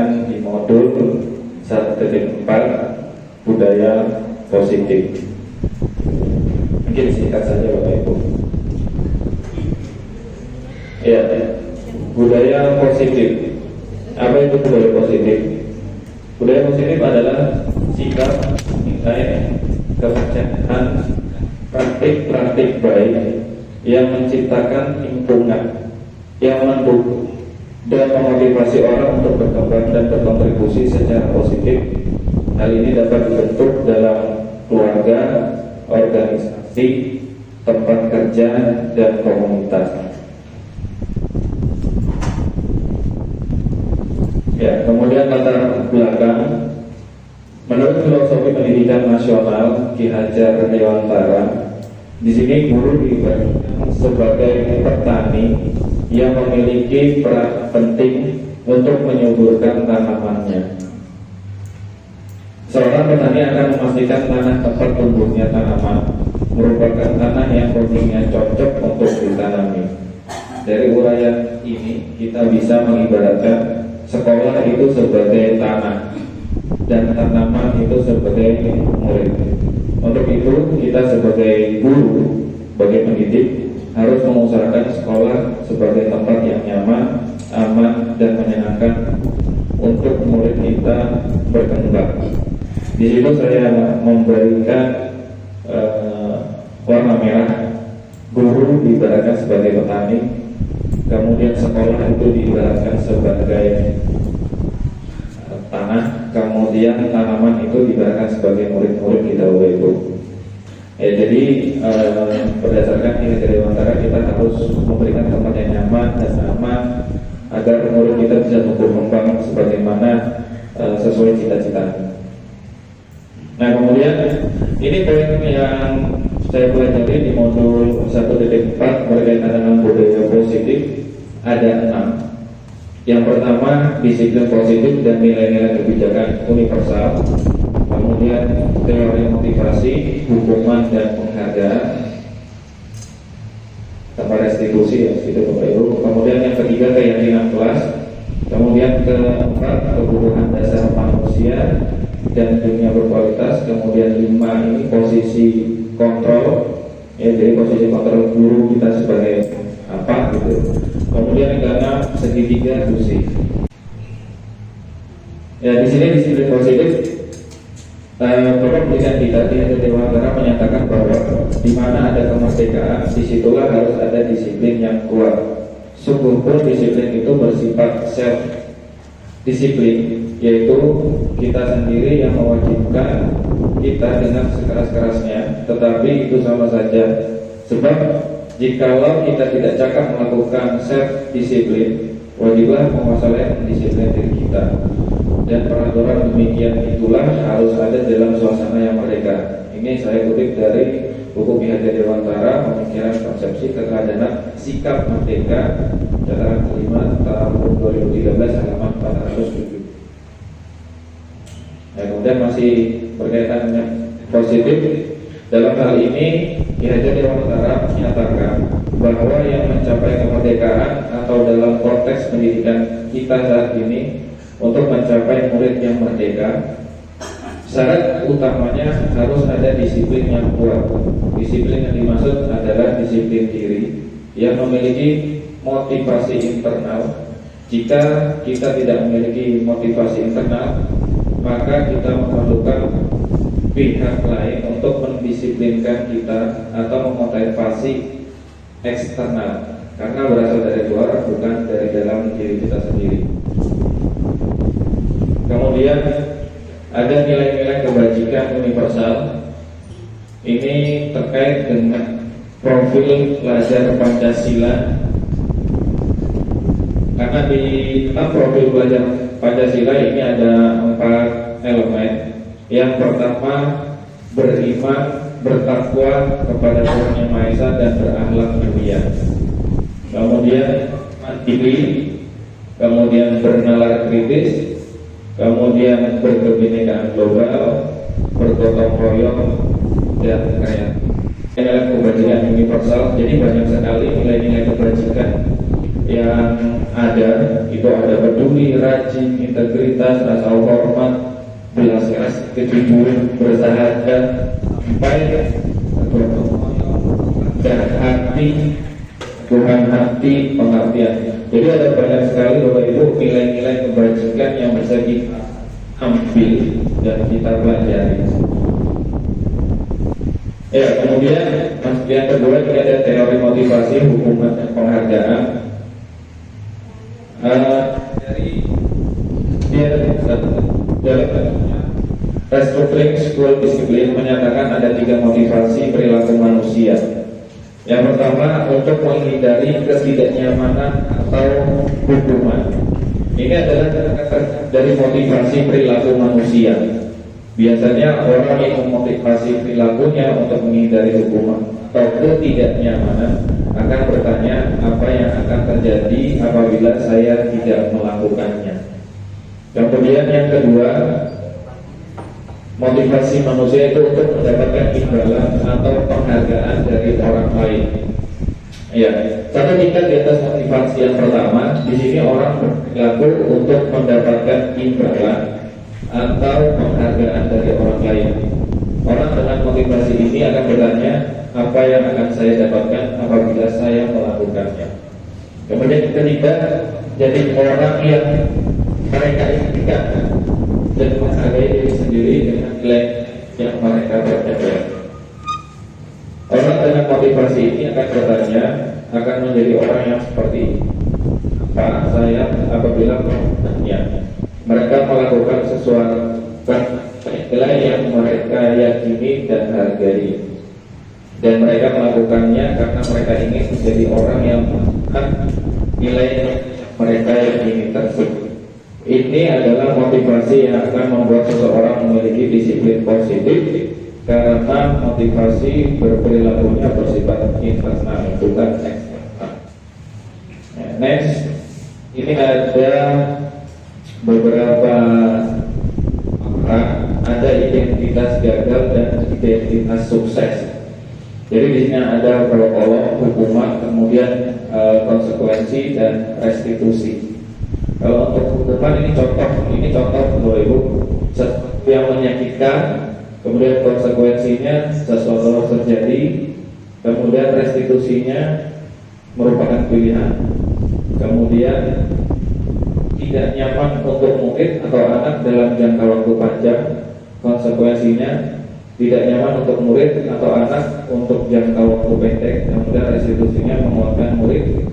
sampaikan di modul 1.4 budaya positif. Mungkin singkat saja Bapak Ibu. Ya, budaya positif. Apa itu budaya positif? Budaya positif adalah sikap, nilai, kepercayaan, praktik-praktik baik yang menciptakan lingkungan yang mendukung dan memotivasi orang untuk berkembang dan berkontribusi secara positif. Hal ini dapat dibentuk dalam keluarga, organisasi, tempat kerja, dan komunitas. Ya, kemudian latar belakang. Menurut filosofi pendidikan nasional Ki Hajar Dewantara, di sini guru diibaratkan sebagai petani yang memiliki peran penting untuk menyuburkan tanamannya. Seorang petani akan memastikan tanah tempat tumbuhnya tanaman merupakan tanah yang kondisinya cocok untuk ditanami. Dari uraian ini kita bisa mengibaratkan sekolah itu sebagai tanah dan tanaman itu sebagai murid. Untuk itu kita sebagai guru, sebagai pendidik harus mengusahakan sekolah sebagai tempat yang nyaman, aman, dan menyenangkan untuk murid kita berkembang. Di situ saya memberikan warna merah. Guru diibaratkan sebagai petani, kemudian sekolah itu diibaratkan sebagai tanah, kemudian tanaman itu diibaratkan sebagai murid-murid kita itu. Jadi berdasarkan Ki Hajar Dewantara kita harus memberikan tempat yang nyaman dan aman agar murid kita bisa tumbuh kembang sebagaimana sesuai cita-cita. Nah, kemudian ini poin yang saya pelajari di modul 1.4 berkaitan dengan budaya positif ada 6. Yang pertama, disiplin positif dan nilai-nilai kebijakan universal. Kemudian teori motivasi, hukuman dan penghargaan, tanpa restitusi ya, itu Bapak Ibu. Kemudian yang ketiga, keyakinan kelas. Kemudian keempat, kebutuhan dasar manusia dan dunia berkualitas. Kemudian 5 ini posisi kontrol, ya, jadi posisi kontrol guru kita sebagai apa gitu. Kemudian yang keenam, segitiga fungsi. Ya, di sini disiplin positif. Bapak pendidikan kita Ki Hajar Dewantara menyatakan bahwa di mana ada kemerdekaan, disitulah harus ada disiplin yang kuat. Sungguh pun disiplin itu bersifat self disiplin, yaitu kita sendiri yang mewajibkan kita dengan sekeras-kerasnya, tetapi itu sama saja. Sebab jikalau kita tidak cakap melakukan self disiplin, wajiblah menguasai disiplin diri kita. Dan peraturan demikian itulah harus ada dalam suasana yang merdeka. Ini saya kutip dari buku Ki Hajar Dewantara, Pemikiran Konsepsi Keteladanan Sikap Merdeka, cetakan kelima tahun 2013 halaman 407. Nah, kemudian masih berkaitan dengan positif. Dalam hal ini Ki Hajar Dewantara menyatakan bahwa yang mencapai kemerdekaan atau dalam konteks pendidikan kita saat ini, untuk mencapai murid yang merdeka, syarat utamanya harus ada disiplin yang kuat. Disiplin yang dimaksud adalah disiplin diri yang memiliki motivasi internal. Jika kita tidak memiliki motivasi internal, maka kita memerlukan pihak lain untuk mendisiplinkan kita atau memotivasi eksternal, karena berasal dari luar, bukan dari dalam diri kita sendiri. Kemudian ada nilai-nilai kebajikan universal. Ini terkait dengan profil pelajar Pancasila. Karena di dalam profil pelajar Pancasila ini ada 4 elemen. Yang pertama, beriman, bertakwa kepada Tuhan Yang Maha Esa dan berakhlak mulia. Kemudian mandiri, kemudian bernalar kritis, kemudian berkebinekaan global, bergotong royong, dan kreatif. Ini adalah kebajikan universal. Jadi banyak sekali nilai-nilai kebajikan yang ada itu ada peduli, rajin, integritas, rasa hormat, belas kasih, kejujuran, bersahaja, sampai dan hati, Tuhan hati, pengabdian. Jadi ada banyak sekali Bapak Ibu nilai-nilai kebajikan yang bisa kita ambil dan kita pelajari. Ya, kemudian yang kedua ini ada teori motivasi, hukuman dan penghargaan. Dari dalam Restructuring School Discipline menyatakan ada 3 motivasi perilaku manusia. Yang pertama, untuk menghindari ketidaknyamanan atau hukuman. Ini adalah dari motivasi perilaku manusia. Biasanya orang yang memotivasi perilakunya untuk menghindari hukuman atau ketidaknyamanan akan bertanya apa yang akan terjadi apabila saya tidak melakukannya. Kemudian yang kedua, motivasi manusia itu untuk mendapatkan imbalan atau penghargaan dari orang lain. Ya, satu tingkat di atas motivasi yang pertama, di sini orang berperilaku untuk mendapatkan imbalan atau penghargaan dari orang lain. Orang dengan motivasi ini akan bertanya, apa yang akan saya dapatkan apabila saya melakukannya. Kemudian yang ketiga, jadi orang yang mereka inginkan dan menghargai diri sendiri dengan nilai yang mereka percaya. Orang dengan motivasi ini akan bertanya, akan menjadi orang yang seperti apa saya apabila melakukannya. Mereka melakukan sesuatu nilai yang mereka yakini dan hargai, dan mereka melakukannya karena mereka ingin menjadi orang yang melakukan nilai mereka yakini tersebut. Ini adalah motivasi yang akan membuat seseorang memiliki disiplin positif, karena motivasi berperilakunya bersifat internal, bukan eksternal. Next, ini ada beberapa orang, ada identitas gagal dan identitas sukses. Jadi di sini ada protokol, hukuman, kemudian konsekuensi dan restitusi. Kalau untuk hukuman ini contoh Bapak Ibu, sesuatu yang menyakitkan, kemudian konsekuensinya sesuatu yang terjadi, kemudian restitusinya merupakan pilihan, kemudian tidak nyaman untuk murid atau anak dalam jangka waktu panjang, konsekuensinya tidak nyaman untuk murid atau anak untuk jangka waktu pendek, kemudian restitusinya menguatkan murid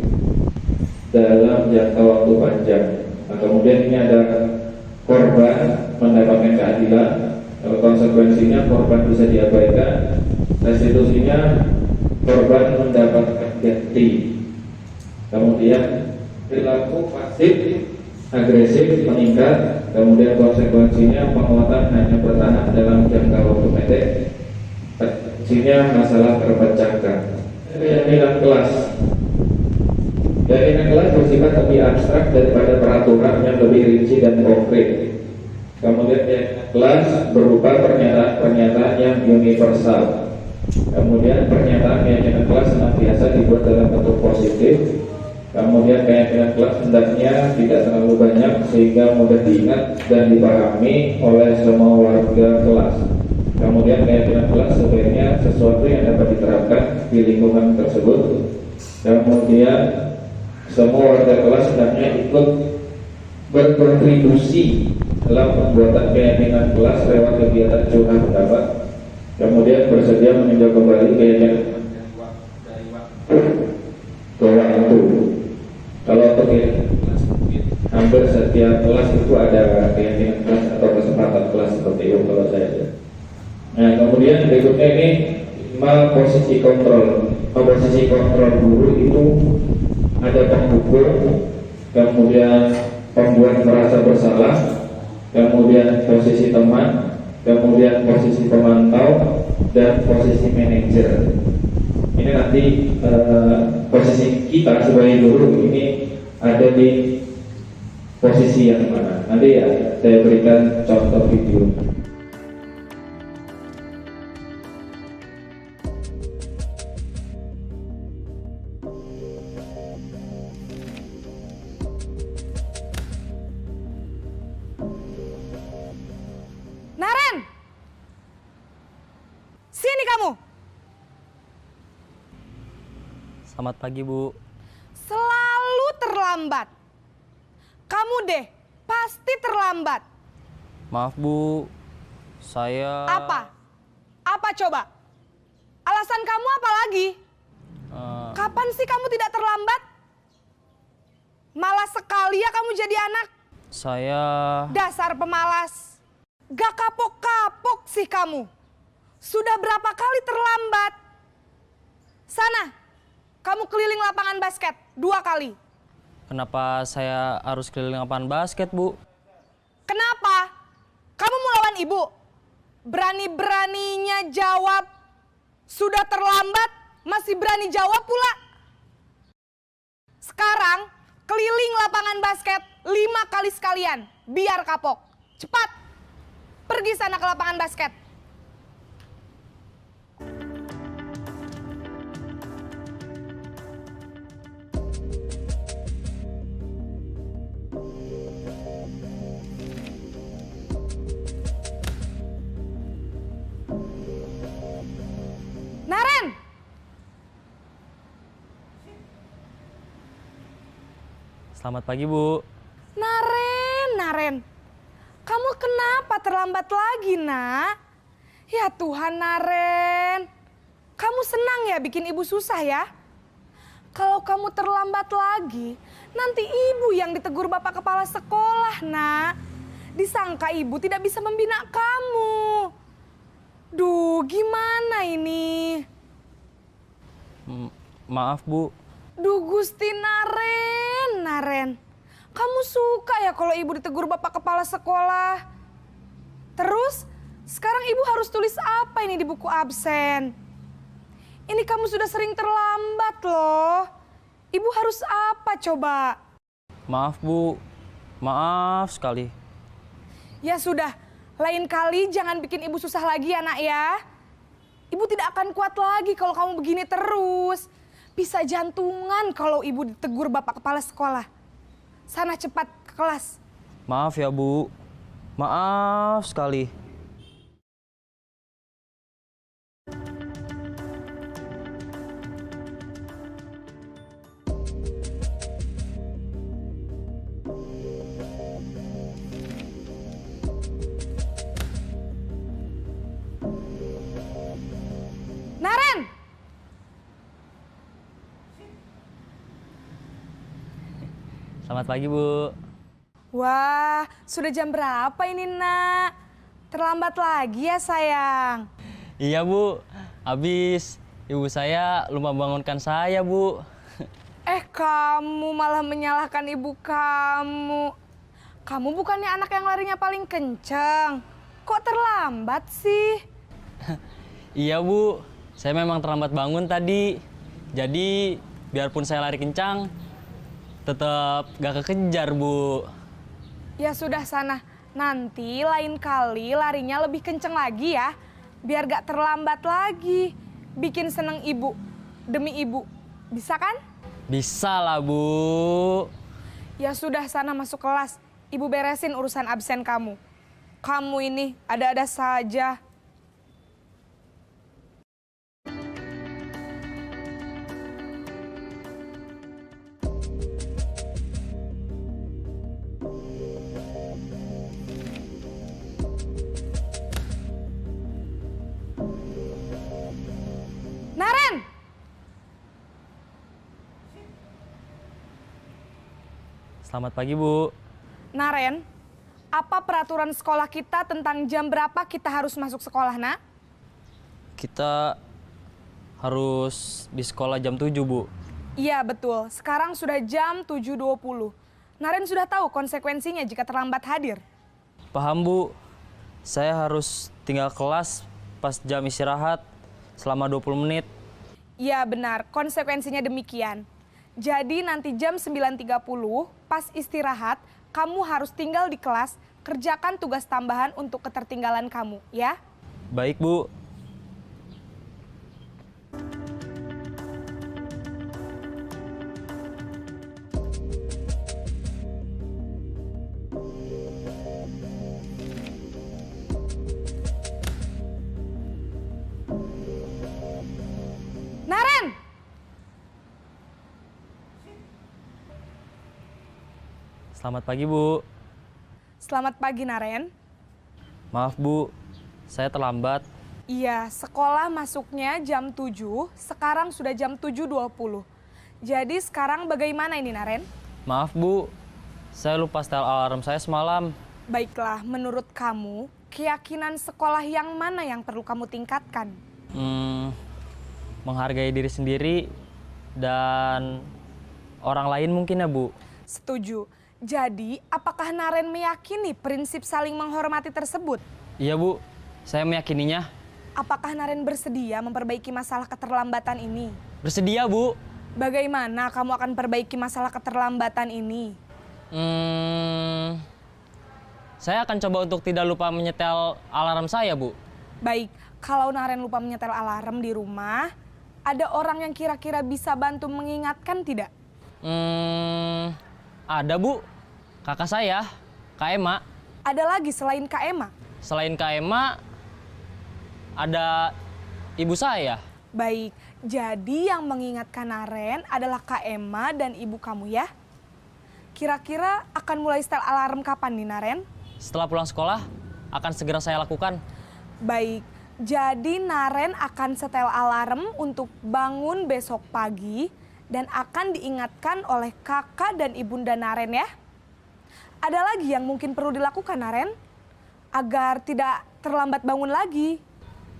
dalam jangka waktu panjang. Nah, kemudian ini ada korban mendapatkan keadilan, konsekuensinya korban bisa diabaikan, restitusinya korban mendapatkan ganti. Kemudian perilaku pasif agresif meningkat, kemudian konsekuensinya penguatan hanya bertahan dalam jangka waktu pendek, restitusinya masalah terpecahkan. Keyakinan kelas. Keyakinan kelas bersifat lebih abstrak daripada peraturan yang lebih rinci dan konkret. Kemudian keyakinan kelas berupa pernyataan-pernyataan yang universal. Kemudian pernyataan keyakinan kelas senantiasa dibuat dalam bentuk positif. Kemudian keyakinan kelas hendaknya tidak terlalu banyak sehingga mudah diingat dan dipahami oleh semua warga kelas. Kemudian keyakinan kelas sebaiknya sesuatu yang dapat diterapkan di lingkungan tersebut. Kemudian semua warga kelas hendaknya ikut berkontribusi dalam pembuatan keyakinan kelas lewat kegiatan curhat pendapat. Kemudian bersedia meninjau kembali keyakinan dari waktu ke waktu. Kalau untuk kelas mungkin hampir setiap kelas itu ada keyakinan kelas atau kesempatan kelas seperti itu kalau saya. Nah, kemudian berikutnya ini 5 posisi kontrol. Posisi kontrol guru itu ada penghukum, kemudian pembuat merasa bersalah, kemudian posisi teman, kemudian posisi pemantau, dan posisi manajer. Ini nanti posisi kita sebagai guru ini ada di posisi yang mana. Nanti ya saya berikan contoh video. Selamat pagi, Bu. Selalu terlambat. Kamu deh, pasti terlambat. Maaf, Bu. Saya... Apa? Apa coba? Alasan kamu apa lagi? Kapan sih kamu tidak terlambat? Malas sekali ya kamu jadi anak. Saya... Dasar pemalas. Gak kapok-kapok sih kamu. Sudah berapa kali terlambat? Sana, kamu keliling lapangan basket 2 kali. Kenapa saya harus keliling lapangan basket, Bu? Kenapa? Kamu mau lawan ibu? Berani-beraninya jawab. Sudah terlambat, masih berani jawab pula. Sekarang, keliling lapangan basket 5 kali sekalian. Biar kapok. Cepat. Pergi sana ke lapangan basket. Naren! Selamat pagi, Bu. Naren. Kamu kenapa terlambat lagi, nak? Ya Tuhan, Naren. Kamu senang ya bikin ibu susah ya? Kalau kamu terlambat lagi, nanti ibu yang ditegur bapak kepala sekolah, nak. Disangka ibu tidak bisa membina kamu. Duh, gimana ini? Maaf, Bu. Duh, Gusti Naren. Kamu suka ya kalau ibu ditegur bapak kepala sekolah? Terus, sekarang ibu harus tulis apa ini di buku absen? Ini kamu sudah sering terlambat loh. Ibu harus apa coba? Maaf, Bu. Maaf sekali. Ya sudah, lain kali jangan bikin ibu susah lagi ya, nak ya. Ibu tidak akan kuat lagi kalau kamu begini terus. Bisa jantungan kalau ibu ditegur bapak kepala sekolah. Sana cepat ke kelas. Maaf ya, Bu. Maaf sekali. Naren! Selamat pagi, Bu. Wah, sudah jam berapa ini, nak? Terlambat lagi ya, sayang. Iya, Bu. Habis ibu saya lupa bangunkan saya, Bu. Kamu malah menyalahkan ibu kamu. Kamu bukannya anak yang larinya paling kenceng. Kok terlambat sih? Iya, Bu. Saya memang terlambat bangun tadi. Jadi, biarpun saya lari kencang, tetap gak kekejar, Bu. Ya sudah sana, nanti lain kali larinya lebih kenceng lagi ya. Biar gak terlambat lagi. Bikin seneng ibu, demi ibu. Bisa kan? Bisa lah, Bu. Ya sudah sana masuk kelas. Ibu beresin urusan absen kamu. Kamu ini ada-ada saja. Naren! Selamat pagi, Bu. Naren, apa peraturan sekolah kita tentang jam berapa kita harus masuk sekolah, nak? Kita harus di sekolah jam 7, Bu. Iya, betul. Sekarang sudah jam 7.20. Naren sudah tahu konsekuensinya jika terlambat hadir. Paham, Bu. Saya harus tinggal kelas pas jam istirahat selama 20 menit. Iya, benar. Konsekuensinya demikian. Jadi nanti jam 9.30 pas istirahat, kamu harus tinggal di kelas, kerjakan tugas tambahan untuk ketertinggalan kamu, ya? Baik, Bu. Naren! Selamat pagi, Bu. Selamat pagi, Naren. Maaf, Bu. Saya terlambat. Iya, sekolah masuknya jam 7, sekarang sudah jam 7.20. Jadi sekarang bagaimana ini, Naren? Maaf, Bu. Saya lupa setel alarm saya semalam. Baiklah, menurut kamu, keyakinan sekolah yang mana yang perlu kamu tingkatkan? Menghargai diri sendiri dan orang lain mungkin ya, Bu. Setuju. Jadi, apakah Naren meyakini prinsip saling menghormati tersebut? Iya, Bu. Saya meyakininya. Apakah Naren bersedia memperbaiki masalah keterlambatan ini? Bersedia, Bu. Bagaimana kamu akan perbaiki masalah keterlambatan ini? Saya akan coba untuk tidak lupa menyetel alarm saya, Bu. Baik, kalau Naren lupa menyetel alarm di rumah, ada orang yang kira-kira bisa bantu mengingatkan tidak? Ada, Bu. Kakak saya, Kak Ema. Ada lagi selain Kak Ema? Selain Kak Ema, ada ibu saya. Baik, jadi yang mengingatkan Naren adalah Kak Ema dan ibu kamu ya? Kira-kira akan mulai setel alarm kapan nih, Naren? Setelah pulang sekolah, akan segera saya lakukan. Baik, jadi Naren akan setel alarm untuk bangun besok pagi dan akan diingatkan oleh kakak dan ibunda Naren ya. Ada lagi yang mungkin perlu dilakukan, Naren? Agar tidak terlambat bangun lagi.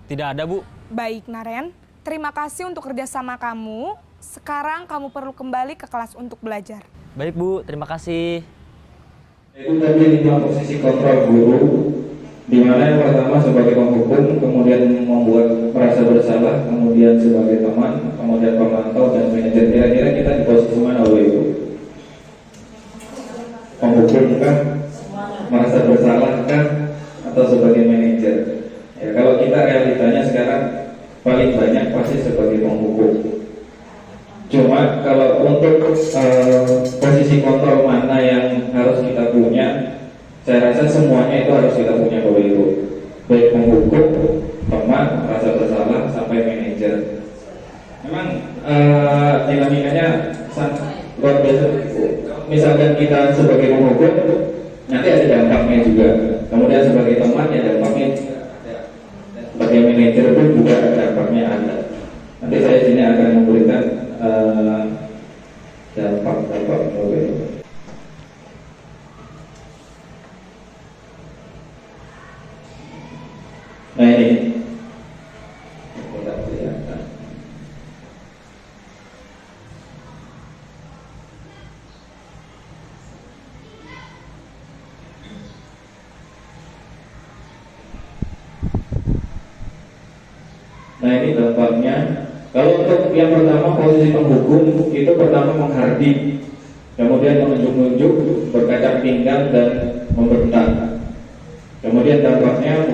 Tidak ada, Bu. Baik, Naren. Terima kasih untuk kerjasama kamu. Sekarang kamu perlu kembali ke kelas untuk belajar. Baik, Bu. Terima kasih. Itu tadi 5 posisi kontrol guru, di mana yang pertama sebagai penghukum, kemudian membuat merasa bersalah, kemudian sebagai teman, kemudian pemantau dan manajer. Kira-kira kita di posisi mana, Bapak Ibu? Penghukum kan? Merasa bersalah kan? Atau sebagai manajer? Ya, kalau kita realitanya sekarang paling banyak pasti sebagai penghukum. Cuma kalau untuk posisi kontrol mana yang harus kita punya, saya rasa semuanya itu harus kita punya, Bapak Ibu. Baik penghukum, teman, rasa bersalah, sampai manajer. Memang dinamikanya sangat luar biasa. Misalkan kita sebagai penghukum, nanti ada dampaknya juga. Kemudian sebagai teman ya dampaknya juga ada. Sebagai manajer pun juga dampaknya ada. Nanti saya sini akan memberikan dampak-dampak. Nah ini tidak kelihatan. Nah ini dampaknya. Kalau untuk yang pertama posisi penghukum itu pertama menghardik, kemudian menunjuk-nunjuk, berkacak pinggang dan membentak. Kemudian dampaknya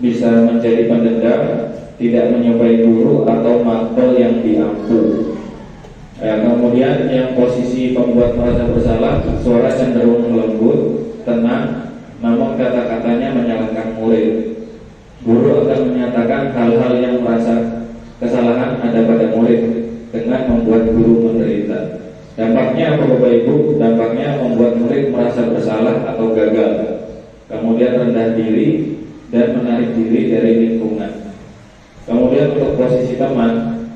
bisa menjadi pendendam, tidak menyukai guru atau mapel yang diampu. Kemudian yang posisi pembuat merasa bersalah, suara cenderung lembut, tenang, namun kata-katanya menyalahkan murid. Guru akan menyatakan hal-hal yang merasa kesalahan ada pada murid dengan membuat guru menderita. Dampaknya apa, Bapak Ibu? Dampaknya membuat murid merasa bersalah atau gagal, kemudian rendah diri dan menarik diri dari lingkungan. Kemudian untuk posisi teman,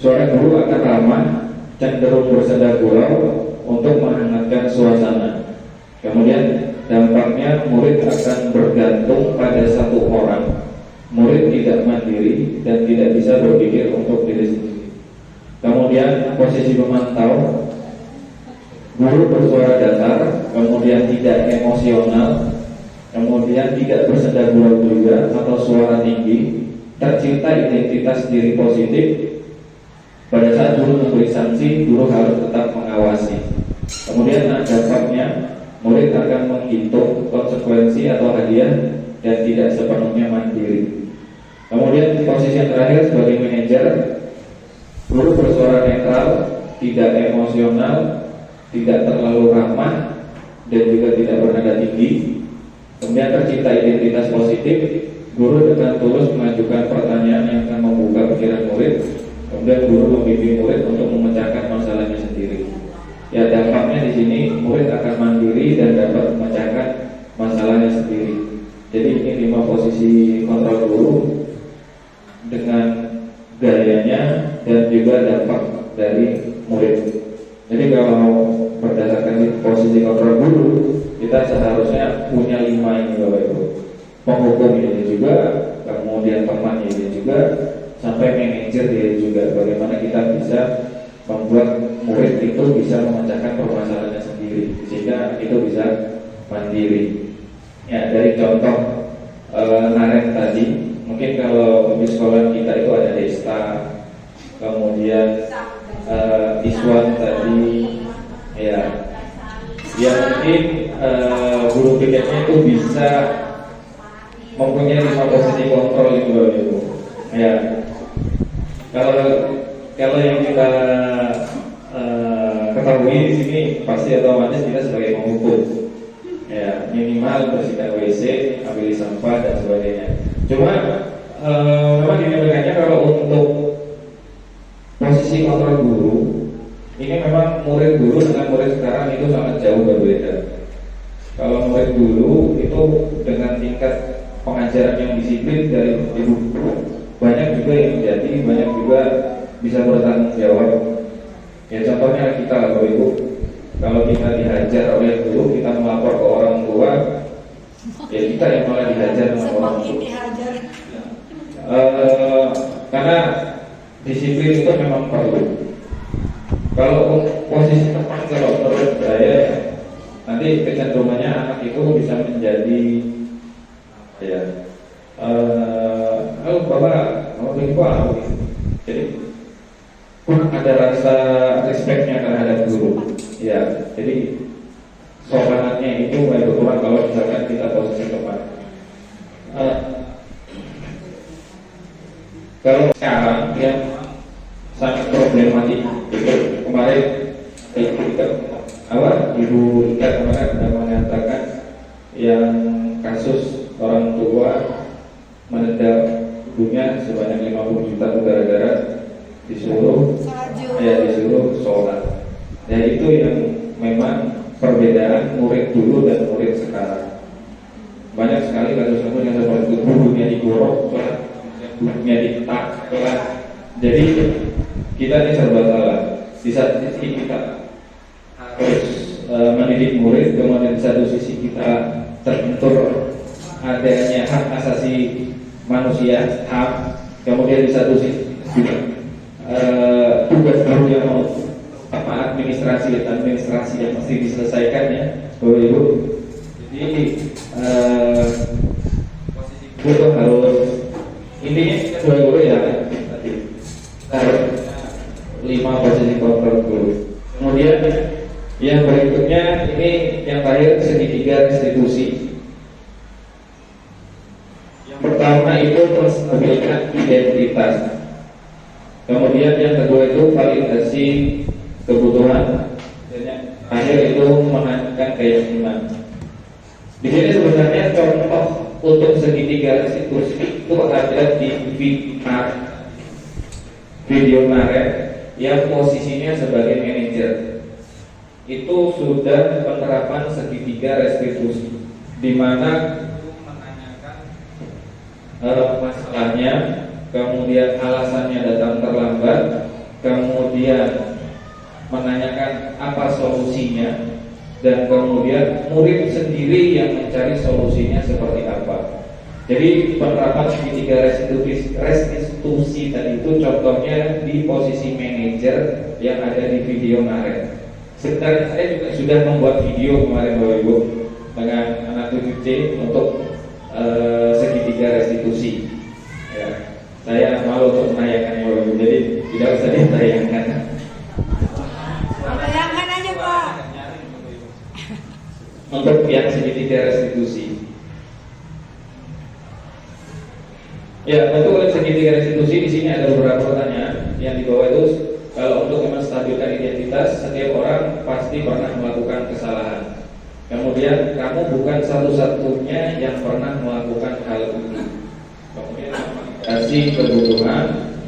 suara guru akan ramah, cenderung bersenda gurau untuk menghangatkan suasana. Kemudian dampaknya murid akan bergantung pada satu orang. Murid tidak mandiri dan tidak bisa berpikir untuk diri sendiri. Kemudian posisi pemantau, guru bersuara datar, kemudian tidak emosional, kemudian tidak bersenda gurau juga atau suara tinggi, tercipta identitas diri positif. Pada saat guru memberi sanksi, guru harus tetap mengawasi. Kemudian dampaknya, murid akan menghitung konsekuensi atau hadiah dan tidak sepenuhnya mandiri. Kemudian posisi yang terakhir sebagai manajer, guru bersuara netral, tidak emosional, tidak terlalu ramah, dan juga tidak bernada tinggi. Kemudian tercipta identitas positif, guru dengan tulus mengajukan pertanyaan yang akan membuka pikiran murid. Kemudian guru membimbing murid untuk memecahkan masalahnya sendiri. Ya dampaknya di sini murid akan mandiri dan dapat memecahkan masalahnya sendiri. Jadi ini 5 posisi kontrol guru dengan gayanya dan juga dampak dari murid. Jadi kalau berdasarkan posisi kontrol guru, kita seharusnya punya 5 ini Bapak Ibu. Penghukum ini juga, kemudian teman ini juga, sampai manajer ini juga. Bagaimana kita bisa membuat murid itu bisa memecahkan permasalahannya sendiri, sehingga itu bisa mandiri. Ya, dari contoh Naren tadi, mungkin kalau di sekolah kita itu ada Desta, kemudian Iswan tadi, ya, yang mungkin guru pikirnya itu bisa mempunyai 5 posisi kontrol itu Bapak Ibu. Ya, kalau yang kita ketahui di sini pasti otomatis kita sebagai penghukum. Ya, minimal bersihkan WC, ambil sampah dan sebagainya. Cuma memang dinamakannya kalau untuk posisi kontrol guru, ini memang murid guru dengan murid sekarang itu sangat jauh berbeda. Kalau murid guru itu dengan tingkat pengajaran yang disiplin dari ibu guru, banyak juga yang menjadi, banyak juga bisa bertanggung jawab. Ya contohnya kita Bapak Ibu, kalau kita dihajar oleh guru, kita melapor ke orang tua, ya kita yang malah dihajar sama orang tua. Karena disiplin itu memang perlu. Kalau posisi tepat, kalau menurut saya, nanti kecenderungannya anak itu bisa menjadi, ya, halo bapak, mau beli apa? Jadi kurang ada rasa respeknya terhadap guru. Ya, jadi sopanannya itu baik berkurang kalau misalkan kita posisi tepat. Kalau sekarang yang sangat problematik itu kemarin Ibu Ika kemarin sudah mengatakan yang kasus orang tua menendang ibunya sebanyak 50 juta gara-gara disuruh sholat. Dan itu yang memang perbedaan murid dulu dan murid sekarang. Banyak sekali kasus-kasus yang seperti itu, gurunya digorok, gurunya ditak, jadi kita ini serba salah. Di satu sisi kita harus mendidik murid, kemudian di satu sisi kita terbentur adanya hak asasi manusia, hak, kemudian di satu sisi juga tugas baru yang mau administrasi yang mesti diselesaikan ya Bapak Ibu. Jadi posisi guru harus intinya Bapak Ibu ya tadi harus 5 posisi kontrol guru. Kemudian yang berikutnya ini yang terakhir segitiga restitusi. Yang pertama itu menstabilkan identitas. Kemudian yang kedua itu validasi kebutuhan. Dan yang akhir itu menanyakan keyakinan. Di sini sebenarnya contoh untuk segitiga restitusi itu ada di video Naren yang posisinya sebagai manajer. Itu sudah penerapan segitiga restitusi, di mana menanyakan masalahnya, kemudian alasannya datang terlambat, kemudian menanyakan apa solusinya, dan kemudian murid sendiri yang mencari solusinya seperti apa. Jadi penerapan segitiga restitusi tadi itu contohnya di posisi manajer yang ada di video Naren. Sebenarnya saya juga sudah membuat video kemarin Bapak Ibu dengan anak 7C untuk segitiga restitusi. Ya, saya malu untuk menayangkannya Bapak Ibu, jadi tidak usah ditayangkan. Bayangkan aja Pak. Untuk yang segitiga restitusi. Ya, untuk segitiga restitusi di sini ada beberapa pertanyaan yang di bawah itu. Kalau untuk menstabilkan identitas, setiap orang pasti pernah melakukan kesalahan. Kemudian kamu bukan satu-satunya yang pernah melakukan hal itu. Kemudian kasih kebutuhan.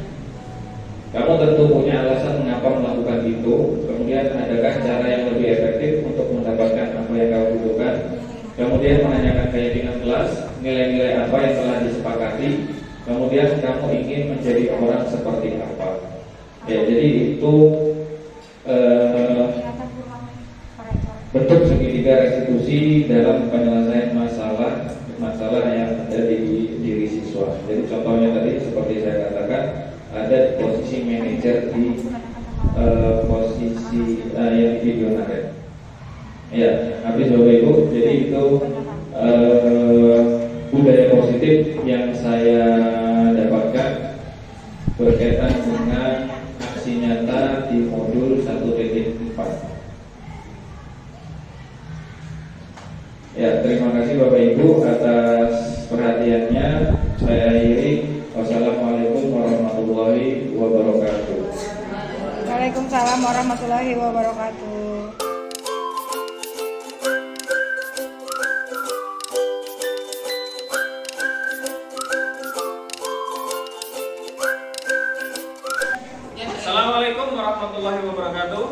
Kamu tentu punya alasan mengapa melakukan itu. kemudian adakah cara yang lebih efektif untuk mendapatkan apa yang kamu butuhkan, kemudian menanyakan keyakinan kelas, nilai-nilai apa yang telah disepakati, kemudian kamu ingin menjadi orang seperti apa. Ya, jadi itu bentuk segitiga restitusi dalam penyelesaian masalah yang ada di diri siswa. Jadi contohnya tadi seperti saya katakan, ada posisi manajer di posisi yang di video naren. Ya, habis Bapak Ibu, jadi itu budaya positif yang saya dapatkan berkaitan dengan aksi nyata di modul 1.4. Ya, terima kasih Bapak Ibu atas perhatiannya. Saya akhiri. Wassalamualaikum warahmatullahi wabarakatuh. Waalaikumsalam warahmatullahi wabarakatuh. Assalamualaikum warahmatullahi wabarakatuh.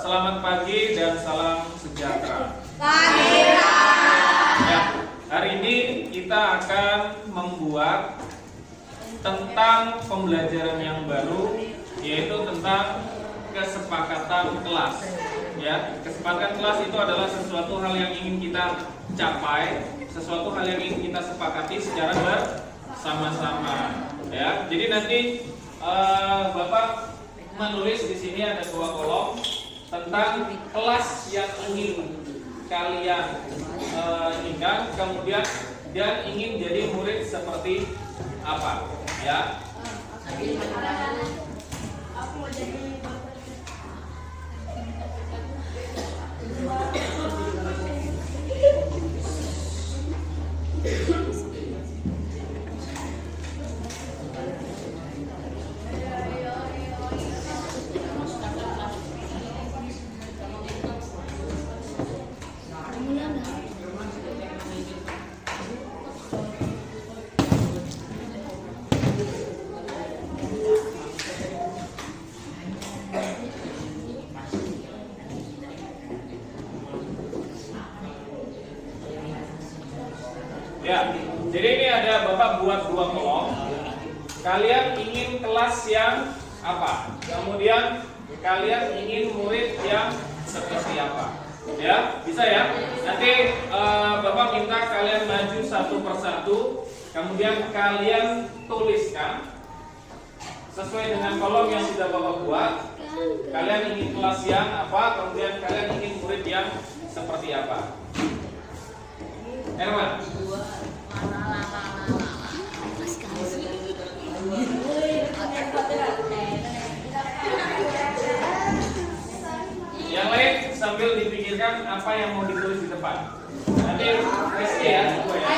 Selamat pagi dan salam sejahtera. Ya, hari ini kita akan membuat tentang pembelajaran yang baru, yaitu tentang kesepakatan kelas. Ya, kesepakatan kelas itu adalah sesuatu hal yang ingin kita capai, sesuatu hal yang ingin kita sepakati secara bersama-sama. Ya, jadi nanti Bapak menulis di sini ada 2 kolom tentang kelas yang ingin kalian inginkan, kemudian dan ingin jadi murid seperti apa, ya. Ya, jadi ini ada Bapak buat 2 kolom. Kalian ingin kelas yang apa? Kemudian kalian ingin murid yang seperti apa? Ya, bisa ya. Nanti Bapak minta kalian maju satu persatu, kemudian kalian tuliskan sesuai dengan kolom yang sudah Bapak buat. Kalian ingin kelas yang apa? Kemudian kalian ingin murid yang seperti apa? Herman. Yang lain sambil dipikirkan apa yang mau ditulis di depan. Nanti Rizky ya, coba ya.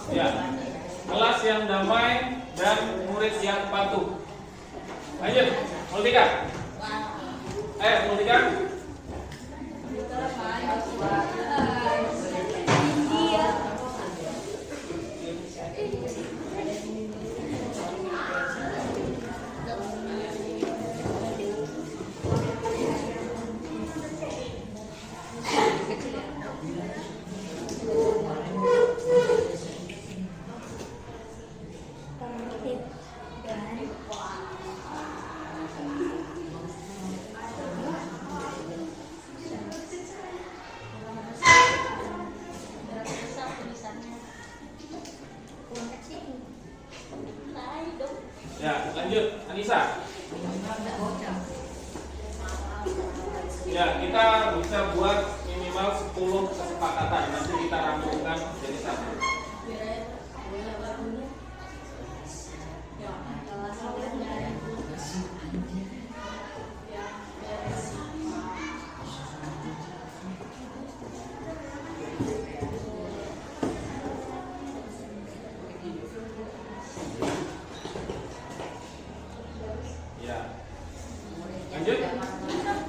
Ya, kelas yang damai dan murid yang patuh. Lanjut, Multika. Multika. Ya, lanjut, Anissa. Ya, kita bisa buat minimal 10 kesepakatan. Nanti kita rampungkan jadi satu.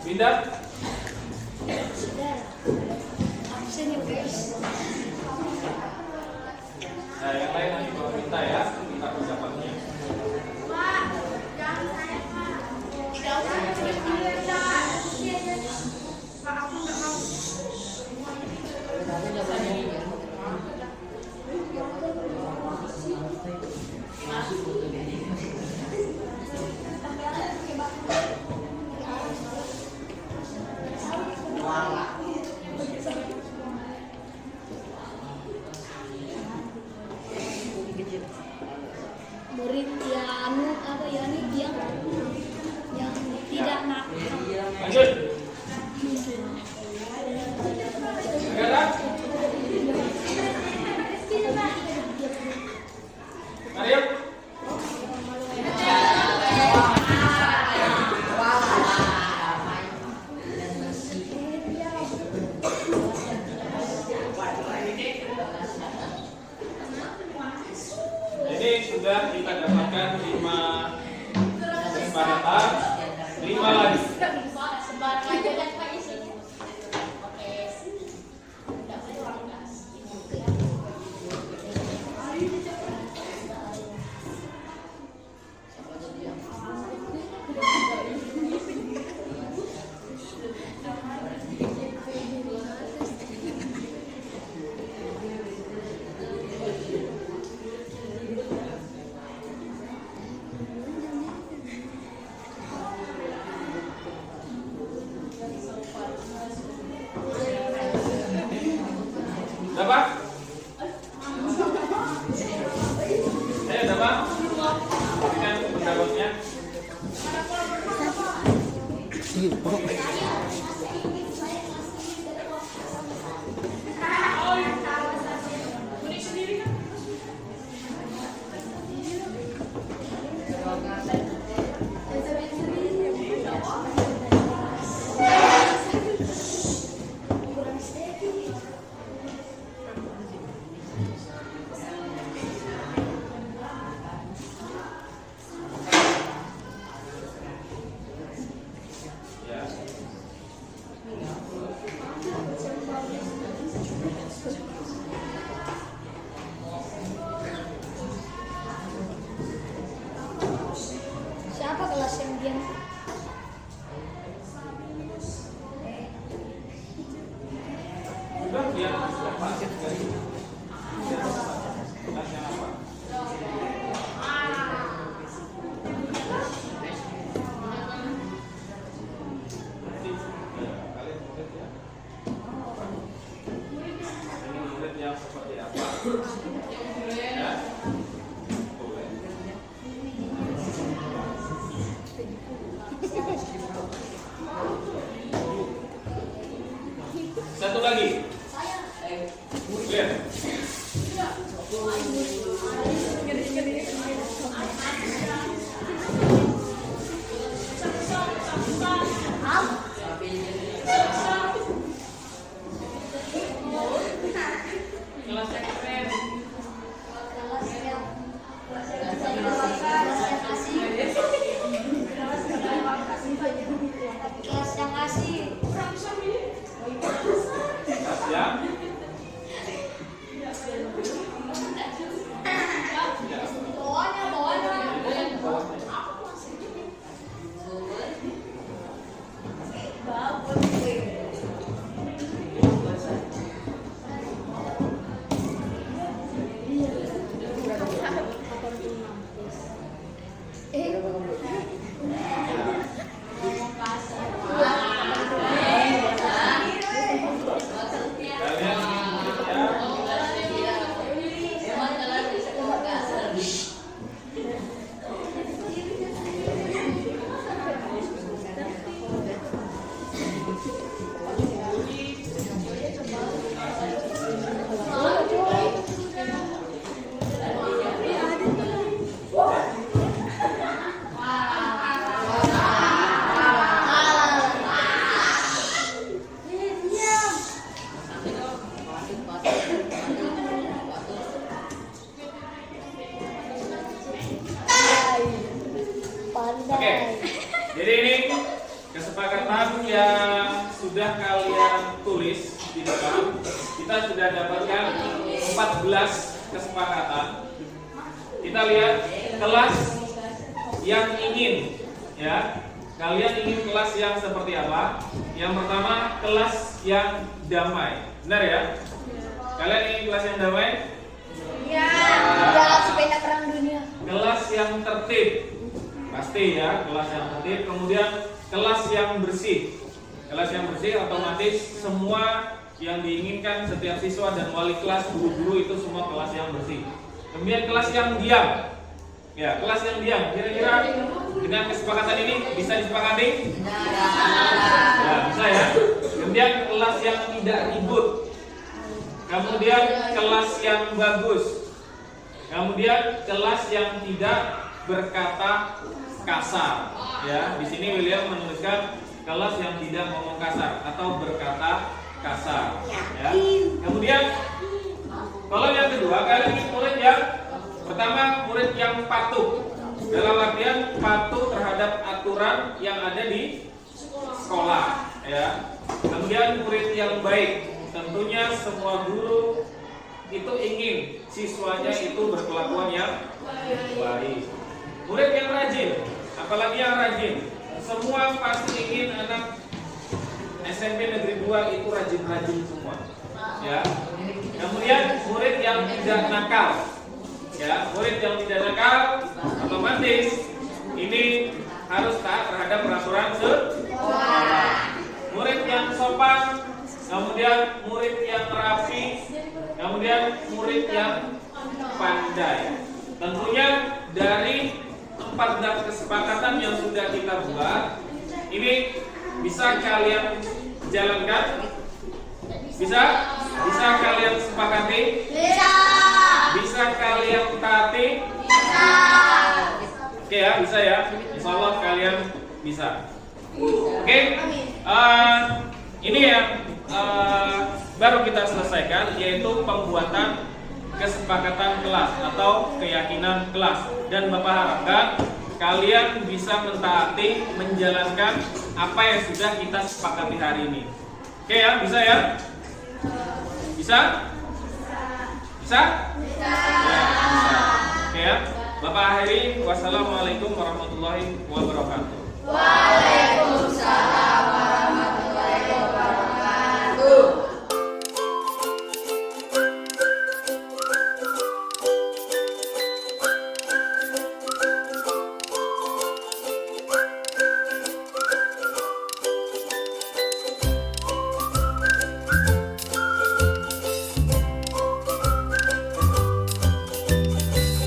Pindah. Absen ya guys. Nah, yang lain nanti kalau minta ya, minta pendapatnya. Murid yang apa ya nih yang tidak nakal. Lanjut. Sekarang, Maryam. Ini sudah kita dapatkan 5 kesepakatan, 5 lagi. Sebar aja kan Pak isinya. Dapat? Ayo dapat? Berikan pendapatnya. Ya. Siapa kelas yang diam? Sudah biar sudah pasti sekali. Kelasnya apa? Nanti kalian murid ya. Ini murid yang seperti apa? Ya. Boleh. Satu lagi. Lihat. Kelas yang asik. Kelas yang Oke, jadi ini kesepakatan yang sudah kalian tulis di depan, kita sudah dapatkan 14 kesepakatan. Kita lihat kelas yang ingin, ya, kalian ingin kelas yang seperti apa? Yang pertama, kelas yang damai. Benar ya? Kalian ingin kelas yang damai? Dalam sepeda perang dunia. Kelas yang tertib. Pasti ya, kelas yang tertib. Kemudian kelas yang bersih. Kelas yang bersih otomatis semua yang diinginkan setiap siswa dan wali kelas, guru-guru itu semua kelas yang bersih. Kemudian kelas yang diam. Ya, kelas yang diam. Kira-kira dengan kesepakatan ini bisa disepakati? Ya, bisa ya. Kemudian kelas yang tidak ribut. Kemudian kelas yang bagus. Kemudian kelas yang tidak berkata kasar. Ya, di sini William menuliskan kelas yang tidak ngomong kasar atau berkata kasar. Ya. Kemudian kalau yang kedua, kalian ingin murid yang pertama, murid yang patuh. Dalam artian patuh terhadap aturan yang ada di sekolah. Ya. Kemudian murid yang baik. Tentunya semua guru itu ingin siswanya itu berkelakuan yang baik. Murid yang rajin, apalagi yang rajin. Semua pasti ingin anak SMP Negeri 2 itu rajin-rajin semua. Ya. Kemudian murid yang tidak nakal. Ya, murid yang tidak nakal otomatis ini harus taat terhadap peraturan sekolah. Murid yang sopan, kemudian murid yang rapi, kemudian murid yang pandai. Tentunya dari 14 kesepakatan yang sudah kita buat, ini bisa kalian jalankan? Bisa? Bisa kalian sepakati? Bisa kalian taati? Oke ya, bisa ya. Insya Allah kalian bisa. Oke. Ini yang baru kita selesaikan, yaitu pembuatan kesepakatan kelas atau keyakinan kelas. Dan Bapak harapkan kalian bisa mentaati, menjalankan apa yang sudah kita sepakati hari ini. Oke ya, bisa ya? Bisa? Bisa? Ya, bisa. Oke ya. Bapak akhiri, wassalamualaikum warahmatullahi wabarakatuh.